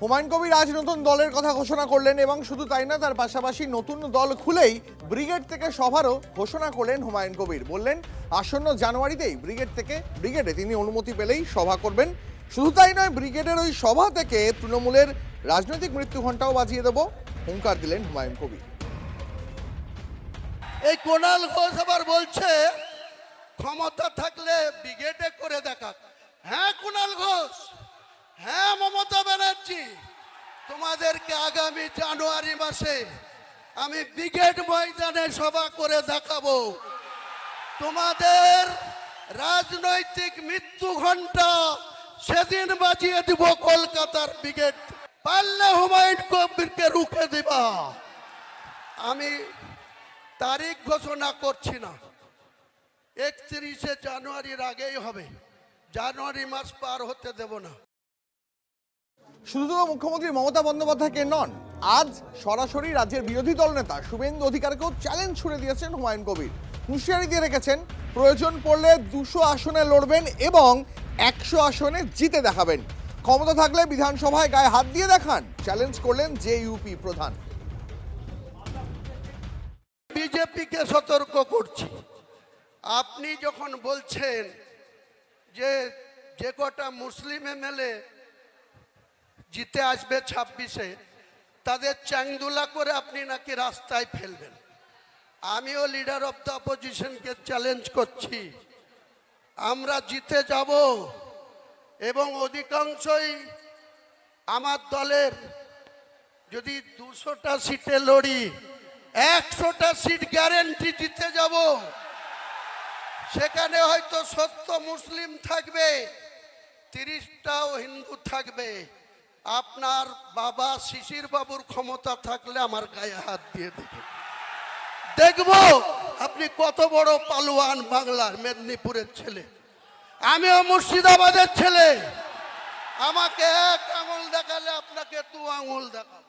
হুমায়ুন কবির আজ নতুন দলের কথা ঘোষণা করলেন এবং শুধু তাই না, তার পাশাপাশি নতুন দল খুলেই ব্রিগেড থেকে সভারও ঘোষণা করলেন হুমায়ুন কবির। বললেন আসন্ন জানুয়ারিতেই ব্রিগেডে তিনি অনুমতি পেলেই সভা করবেন। শুধু তাই নয়, ব্রিগেডের ওই সভা থেকে তৃণমূলের রাজনৈতিক মৃত্যু ঘণ্টাও বাজিয়ে দেব হুঙ্কার দিলেন হুমায়ুন কবির। এই কোনাল ঘোষ আবার বলছে ক্ষমতা থাকলে ব্রিগেডে করে দেখা। হ্যাঁ কোনাল ঘোষ, হ্যাঁ মমতা ব্যানার্জি, তোমাদেরকে আগামী জানুয়ারি মাসে আমি ব্রিগেড ময়দানে সভা করে দেখাবো। তোমাদের রাজনৈতিক মৃত্যু ঘণ্টা সেদিন বাজিয়ে দিব কলকাতার ব্রিগেড। পারলে হুমায়ুন কবিরকে রুখে দিবা। আমি তারিখ ঘোষণা করছি না, 31শে জানুয়ারির আগেই হবে, জানুয়ারি মাস পার হতে দেব না। শুধু মুখ্যমন্ত্রী মমতা বন্দ্যোপাধ্যায়কে নন, আজ সরাসরি রাজ্যের বিরোধী দল নেতা শুভেন্দু অধিকারীকেও চ্যালেঞ্জ ছুড়ে দিয়েছেন হুমায়ুন কবির। হুঁশিয়ারি দিয়ে রেখেছেন প্রয়োজন পড়লে 200 আসনে লড়বেন এবং 100 আসনে জিতে দেখাবেন। ক্ষমতা থাকলে বিধানসভায় গায়ে হাত দিয়ে দেখান, চ্যালেঞ্জ করলেন জেইউপি প্রধান। বিজেপিকে সতর্ক করছি, আপনি যখন বলছেন যে কটা মুসলিম এমএলএ জিতে আসবে 26-এ, তাদের চ্যাংদুলা করে আপনি নাকি রাস্তায় ফেলবেন। আমিও লিডার অফ দ্য অপোজিশনকে চ্যালেঞ্জ করছি, আমরা জিতে যাব এবং অধিকাংশই আমার দলের যদি 200টা সিটে লড়ি, 100টা সিট গ্যারেন্টি জিতে যাব। সেখানে হয়তো 70 মুসলিম থাকবে, 30টাও হিন্দু থাকবে। আপনার বাবা শিশির বাবুর ক্ষমতা থাকলে আমার গায়ে হাত দিয়ে দেখব আপনি কত বড় পালোয়ান। বাংলার মেদিনীপুরের ছেলে, আমিও মুর্শিদাবাদের ছেলে। আমাকে এক আঙুল দেখালে আপনাকে 2 আঙুল দেখাবো।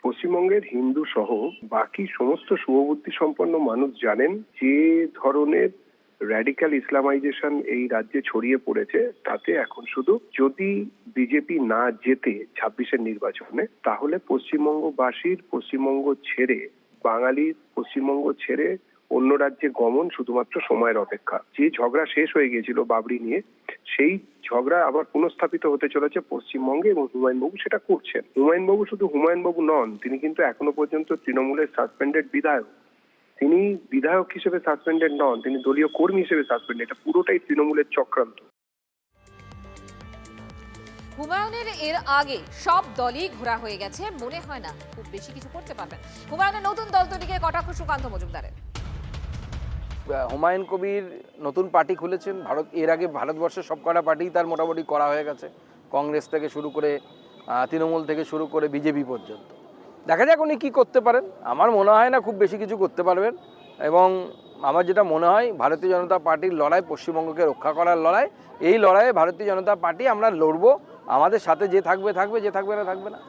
পশ্চিমবঙ্গের হিন্দু সহ বাকি সমস্ত শুভবুদ্ধি সম্পন্ন মানুষ জানেন যে ধরনের র্যাডিক্যাল ইসলামাইজেশন এই রাজ্যে ছড়িয়ে পড়েছে, তাতে এখন শুধু যদি বিজেপি না জেতে 26-এর নির্বাচনে, তাহলে পশ্চিমবঙ্গবাসীর পশ্চিমবঙ্গ ছেড়ে, বাঙালির পশ্চিমবঙ্গ ছেড়ে অন্য রাজ্যে গমন শুধুমাত্র সময়ের অপেক্ষা। যে ঝগড়া শেষ হয়ে গিয়েছিল বাবরি নিয়ে, সেই ঝগড়া আবার পুনঃস্থাপিত হতে চলেছে পশ্চিমবঙ্গে এবং হুমায়ুনবাবু সেটা করছেন। হুমায়ুনবাবু শুধু হুমায়ুনবাবু নন, তিনি কিন্তু এখনো পর্যন্ত তৃণমূলের সাসপেন্ডেড বিধায়ক। তিনি বিধায়ক হিসেবে সাসপেন্ডেড নন, তিনি দলীয় কর্মী হিসেবে সাসপেন্ডেড। এটা পুরোটাই তৃণমূলের চক্রান্ত। হুমায়ুনের এর আগে সব দলই ঘোরা হয়ে গেছে, মনে হয় না খুব বেশি কিছু করতে পারবেন। হুমায়ুনের নতুন দল তৈরিকে কটাক্ষ সুকান্ত মজুমদারের। হুমায়ুন কবির নতুন পার্টি খুলেছেন। এর আগে ভারতবর্ষের সব কটা পার্টি তার মোটামুটি করা হয়ে গেছে, কংগ্রেস থেকে শুরু করে তৃণমূল থেকে শুরু করে বিজেপি পর্যন্ত। দেখা যাক উনি কী করতে পারেন। আমার মনে হয় না খুব বেশি কিছু করতে পারবেন, এবং আমার যেটা মনে হয় ভারতীয় জনতা পার্টির লড়াই, পশ্চিমবঙ্গকে রক্ষা করার লড়াই, এই লড়াইয়ে ভারতীয় জনতা পার্টি আমরা লড়বো। আমাদের সাথে যে থাকবে থাকবে, যে থাকবে না থাকবে না।